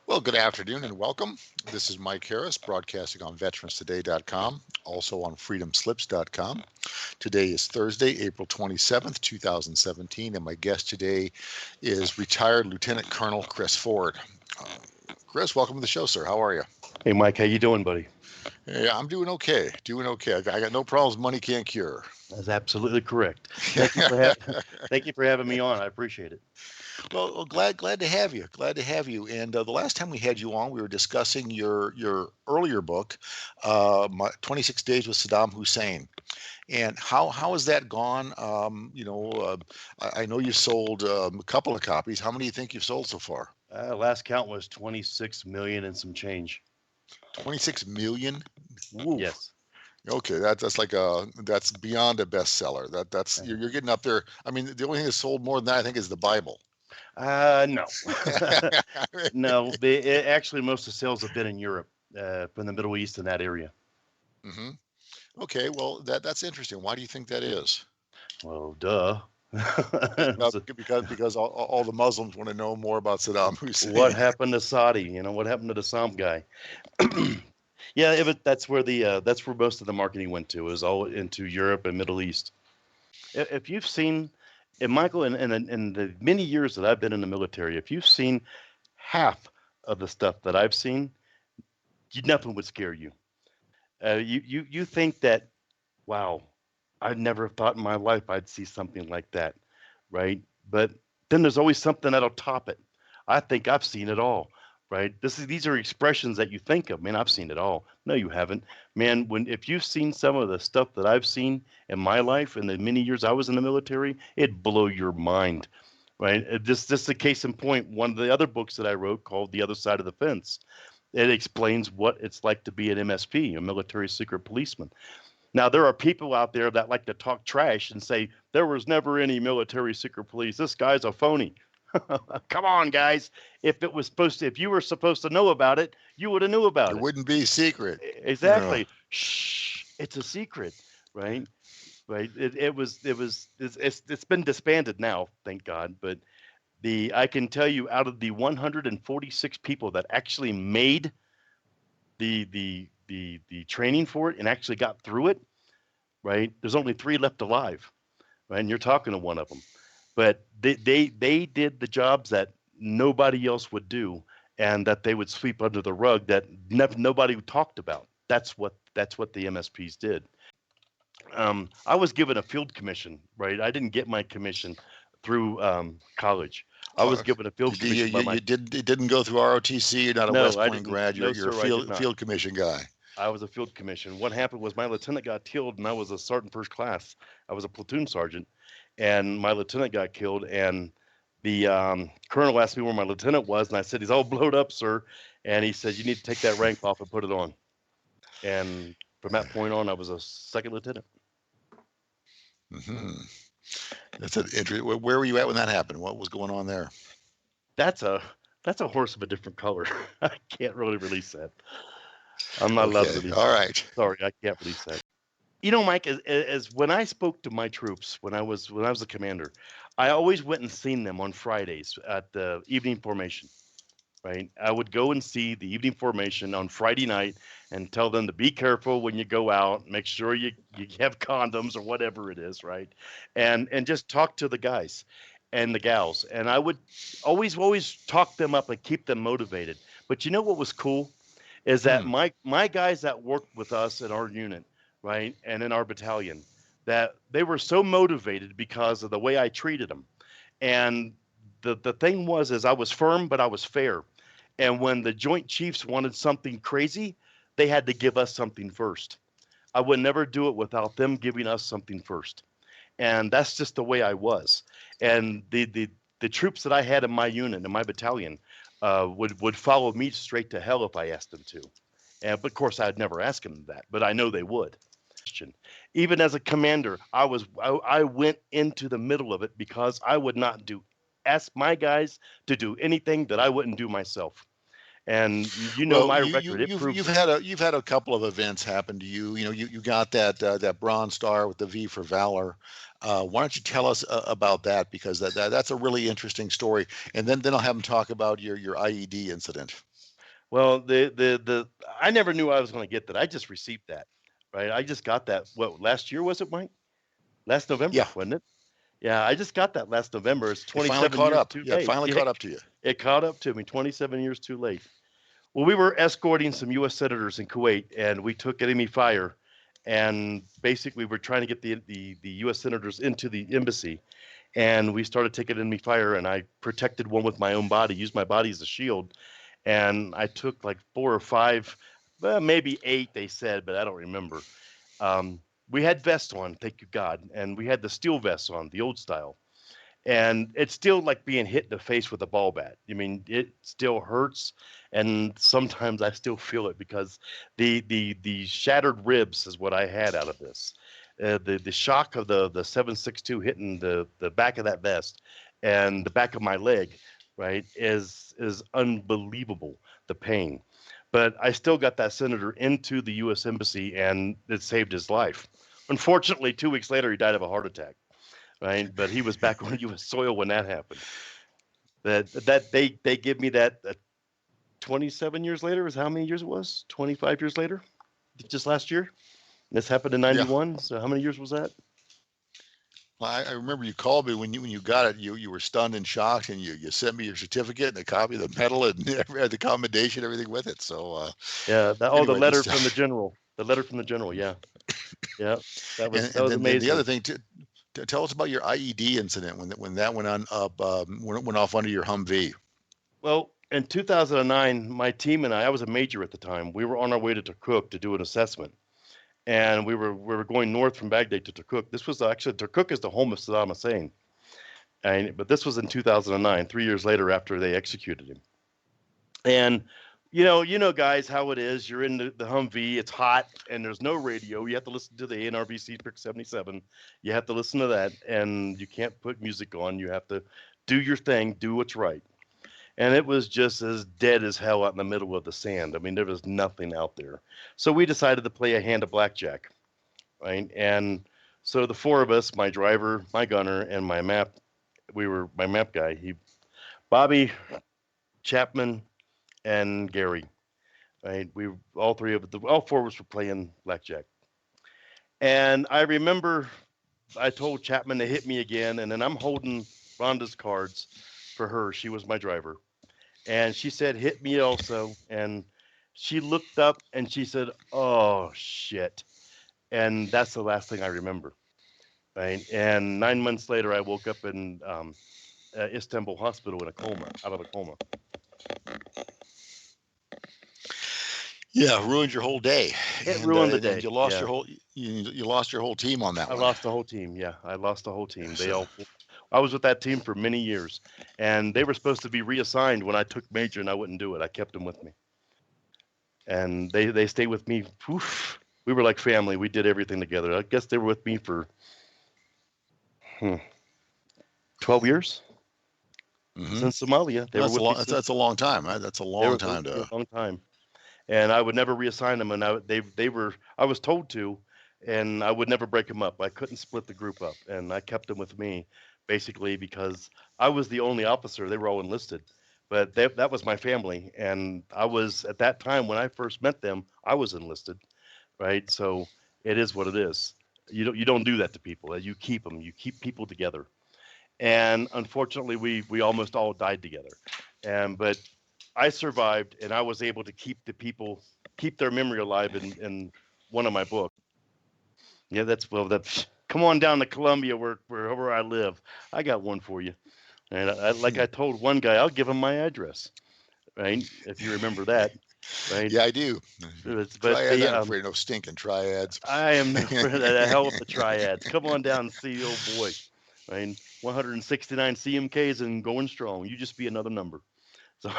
Well, good afternoon and welcome. This is Mike Harris, broadcasting on veteranstoday.com, also on freedomslips.com. Today is Thursday, April 27th, 2017, and my guest today is retired Lieutenant Colonel Chris Ford. Chris, welcome to the show, sir. How are you? Hey, Mike, how you doing, buddy? Hey, I'm doing okay. I got no problems money can't cure. That's absolutely correct. Thank you for having me on. I appreciate it. Well, glad to have you. Glad to have you. And the last time we had you on, we were discussing your earlier book, 26 Days with Saddam Hussein. And how has that gone? I know you sold a couple of copies. How many do you think you've sold so far? Last count was 26 million and some change. 26 million. Woo. Yes. Okay, that's beyond a bestseller. That's you're getting up there. I mean, the only thing that's sold more than that, I think, is the Bible. No, no. Actually, most of the sales have been in Europe, from the Middle East and that area. hmm Okay, well that's interesting. Why do you think that is? Well, duh. So, Because all the Muslims want to know more about Saddam what Hussein. happened to Saudi? What happened to the Sam guy? Yeah, but that's where most of the marketing went to, is all into Europe and Middle East. If you've seen, and Michael, in the many years that I've been in the military, if you've seen half of the stuff that I've seen, nothing would scare you. You think that, wow, I'd never thought in my life I'd see something like that, right? But then there's always something that'll top it. I think I've seen it all, right? These are expressions that you think of. Man, I've seen it all. No, you haven't, man. If you've seen some of the stuff that I've seen in my life in the many years I was in the military, it'd blow your mind, right? This is a case in point. One of the other books that I wrote, called The Other Side of the Fence, it explains what it's like to be an MSP, a military secret policeman. Now, there are people out there that like to talk trash and say there was never any military secret police. This guy's a phony. Come on, guys. If you were supposed to know about it, you would have knew about It it. wouldn't be secret. Yeah. Exactly. Shh. It's a secret, right? Right. It's been disbanded now, thank God. But I can tell you, out of the 146 people that actually made the training for it and actually got through it, right? There's only 3 left alive, right? And you're talking to one of them. But they did the jobs that nobody else would do, and that they would sweep under the rug, that nobody talked about. That's what the MSPs did. I was given a field commission, right? I didn't get my commission through college. I was Uh, given a field commission by my. it didn't go through ROTC. You're not a No, West I Point didn't. grad. No, You're a sir, I did not. field commission guy. I was a field commission. What happened was my lieutenant got killed, and I was a sergeant first class. I was a platoon sergeant, and my lieutenant got killed. And the colonel asked me where my lieutenant was, and I said, "He's all blowed up, sir." And he said, "You need to take that rank off and put it on." And from that point on, I was a second lieutenant. hmm That's an interesting. Where were you at when that happened? What was going on there? That's a that's a horse of a different color. I can't really release that. I'm not allowed to Okay. release All that. right. Sorry, I can't release that. Mike, as when I spoke to my troops when I was a commander, I always went and seen them on Fridays at the evening formation. Right, I would go and see the evening formation on Friday night and tell them to be careful when you go out. Make sure you have condoms or whatever it is, right? And just talk to the guys and the gals. And I would always talk them up and keep them motivated. But you know what was cool is that Hmm. my guys that worked with us in our unit, right, and in our battalion, that they were so motivated because of the way I treated them. And the thing was, is I was firm, but I was fair. And when the Joint Chiefs wanted something crazy, they had to give us something first. I would never do it without them giving us something first. And that's just the way I was. And the troops that I had in my unit, in my battalion, would follow me straight to hell if I asked them to. And but of course, I'd never ask them that, but I know they would. Even as a commander, I went into the middle of it because I would not ask my guys to do anything that I wouldn't do myself. And Well, my record, it proves it. you've had a couple of events happen to you. You got that Bronze Star with the V for Valor. Why don't you tell us about that? Because that's a really interesting story. And then I'll have them talk about your IED incident. Well, the I never knew I was going to get that. I just received that, right? I just got that. What, last year was it, Mike? Last November, Yeah, wasn't it? Yeah, I just got that last November. It's it finally 27 caught years up. too Yeah, it late. finally Yeah, caught up to you. it caught up to me. 27 years too late. Well, we were escorting some U.S. senators in Kuwait, and we took enemy fire, and basically we're trying to get the U.S. senators into the embassy, and we started taking enemy fire, and I protected one with my own body, used my body as a shield, and I took like 4 or 5, well, maybe 8, they said, but I don't remember. We had vests on, thank you God, and we had the steel vests on, the old style, and it's still like being hit in the face with a ball bat. I mean, it still hurts, and sometimes I still feel it because the shattered ribs is what I had out of this. The shock of the 7.62 hitting the back of that vest and the back of my leg, right, is unbelievable. The pain, but I still got that senator into the U.S. embassy, and it saved his life. Unfortunately, 2 weeks later, he died of a heart attack, right? But he was back on U.S. soil when that happened. That they give me that 27 years later is how many years it was? 25 years later, just last year. This happened in Yeah. '91. So how many years was that? Well, I remember you called me when you got it. You were stunned and shocked, and you sent me your certificate and a copy of the medal and the commendation, everything with it. So Yeah. The anyway, letter just from the general. The letter from the general. Yeah. Yeah. That was that and was then the other amazing. thing tell us about your IED incident when that went on up when it went off under your Humvee. Well, in 2009, my team and I was a major at the time. We were on our way to Kirkuk to do an assessment, and we were going north from Baghdad to Kirkuk. This was actually Kirkuk is the home of Saddam Hussein. But this was in 2009, 3 years later after they executed him. And guys, how it is. You're in the Humvee. It's hot, and there's no radio. You have to listen to the NRVC Pick 77. You have to listen to that, and you can't put music on. You have to do your thing, do what's right. And it was just as dead as hell out in the middle of the sand. I mean, there was nothing out there. So we decided to play a hand of blackjack, right? And so the four of us, my driver, my gunner, and my map guy. Bobby, Chapman, and Gary. Right, all four of us were playing blackjack, and I remember I told Chapman to hit me again, and then I'm holding Rhonda's cards for her. She was my driver, and she said hit me also, and she looked up and she said, "Oh shit," and that's the last thing I remember. Right, and 9 months later, I woke up in Istanbul hospital in a coma, out of a coma. Yeah, ruined your whole day, It ruined the and day. you lost Yeah. your whole you lost your whole team on that I one. lost the whole team. Yeah, I lost the whole team. So I was with that team for many years, and they were supposed to be reassigned when I took major, and I wouldn't do it. I kept them with me, and they stayed with me. Oof, we were like family. We did everything together. I guess they were with me for hmm, 12 years hmm since Somalia. They were that's a with me long since that's a long time. Right? That's a they long were with time me to a long time, and I would never reassign them. And they were I was told to, and I would never break them up. I couldn't split the group up, and I kept them with me, basically because I was the only officer. They were all enlisted, but that was my family, and I was at that time when I first met them. I was enlisted, right? So it is what it is. You don't do that to people. You keep them. You keep people together. And unfortunately, we almost all died together. And but I survived, and I was able to keep their memory alive in one of my books. Yeah, that's well. That come on down to Columbia, wherever I live. I got one for you. And like I told one guy, I'll give him my address, right? If you remember that, right? yeah, I do. But Triads, they I'm afraid no stinking triads. I am not afraid of the hell of the triads. Come on down and see the old boy. Right? 169 CMKs and going strong. You just be another number. So